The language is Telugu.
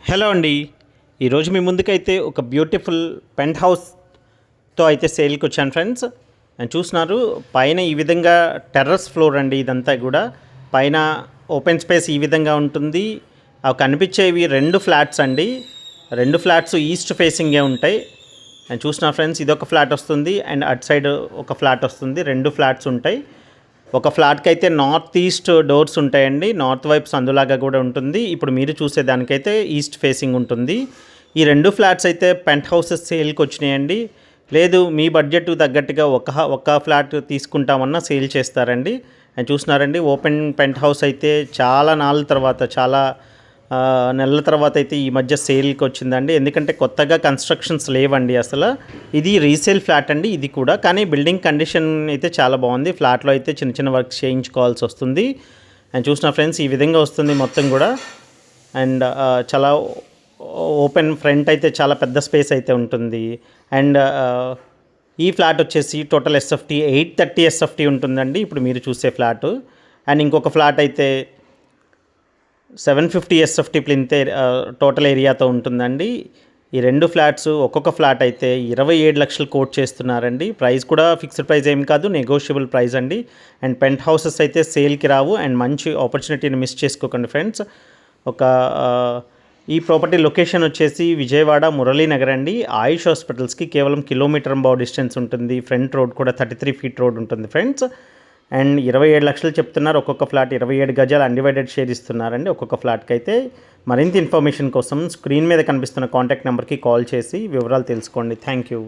హలో అండి. ఈరోజు మీ ముందుకైతే ఒక బ్యూటిఫుల్ పెంట్ హౌస్తో అయితే సేల్కి వచ్చాను ఫ్రెండ్స్. అండ్ చూస్తున్నారు పైన ఈ విధంగా టెర్రస్ ఫ్లోర్ అండి. ఇదంతా కూడా పైన ఓపెన్ స్పేస్ ఈ విధంగా ఉంటుంది. అవి కనిపించేవి 2 ఫ్లాట్స్ అండి. 2 ఫ్లాట్స్ ఈస్ట్ ఫేసింగే ఉంటాయి. అండ్ చూస్తున్నారు ఫ్రెండ్స్, ఇదొక ఫ్లాట్ వస్తుంది అండ్ అటు సైడ్ ఒక ఫ్లాట్ వస్తుంది. 2 ఫ్లాట్స్ ఉంటాయి. ఒక ఫ్లాట్కి అయితే నార్త్ ఈస్ట్ డోర్స్ ఉంటాయండి. నార్త్ వైపు సందులాగా కూడా ఉంటుంది. ఇప్పుడు మీరు చూసేదానికైతే ఈస్ట్ ఫేసింగ్ ఉంటుంది. ఈ 2 ఫ్లాట్స్ అయితే పెంట్ హౌసెస్ సేల్కి వచ్చినాయండి. లేదు మీ బడ్జెట్ తగ్గట్టుగా ఒక ఫ్లాట్ తీసుకుంటామన్నా సేల్ చేస్తారండి. అండ్ చూస్తున్నారండి ఓపెన్ పెంట్ హౌస్ అయితే చాలా నాళ్ళ తర్వాత, చాలా నెలల తర్వాత అయితే ఈ మధ్య సేల్కి వచ్చిందండి. ఎందుకంటే కొత్తగా కన్స్ట్రక్షన్స్ లేవండి అసలు. ఇది రీసేల్ ఫ్లాట్ అండి ఇది కూడా. కానీ బిల్డింగ్ కండిషన్ అయితే చాలా బాగుంది. ఫ్లాట్లో అయితే చిన్న చిన్న వర్క్స్ చేయించుకోవాల్సి వస్తుంది. అండ్ చూసిన ఫ్రెండ్స్ ఈ విధంగా వస్తుంది మొత్తం కూడా. అండ్ చాలా ఓపెన్ ఫ్రంట్ అయితే చాలా పెద్ద స్పేస్ అయితే ఉంటుంది. అండ్ ఈ ఫ్లాట్ వచ్చేసి టోటల్ ఎస్ఎఫ్టీ 830 ఎస్ఎఫ్టీ ఉంటుందండి ఇప్పుడు మీరు చూసే ఫ్లాటు. అండ్ ఇంకొక ఫ్లాట్ అయితే 750 ఎస్ఎఫ్టీ ప్లింత్ టోటల్ ఏరియాతో ఉంటుందండి. ఈ 2 ఫ్లాట్స్ ఒక్కొక్క ఫ్లాట్ అయితే 27 లక్షలు కోట్ చేస్తున్నారండి. ప్రైస్ కూడా ఫిక్స్డ్ ప్రైస్ ఏమి కాదు, నెగోషియబుల్ ప్రైస్ అండి. అండ్ పెంట్ హౌసెస్ అయితే సేల్కి రావు. అండ్ మంచి ఆపర్చునిటీని మిస్ చేసుకోకండి ఫ్రెండ్స్. ఈ ప్రాపర్టీ లొకేషన్ వచ్చేసి విజయవాడ మురళీనగర్ అండి. ఆయుష్ హాస్పిటల్స్కి కేవలం కిలోమీటర్ డిస్టెన్స్ ఉంటుంది. ఫ్రంట్ రోడ్ కూడా 33 ఫీట్ రోడ్ ఉంటుంది ఫ్రెండ్స్. అండ్ 27 లక్షలు చెప్తున్నారు. ఒక్కొక్క ఫ్లాట్ 27 గజాలు అన్డివైడెడ్ షేర్ ఇస్తున్నారండి ఒక్కొక్క ఫ్లాట్కి అయితే. మరింత ఇన్ఫర్మేషన్ కోసం స్క్రీన్ మీద కనిపిస్తున్న కాంటాక్ట్ నెంబర్కి కాల్ చేసి వివరాలు తెలుసుకోండి. Thank you.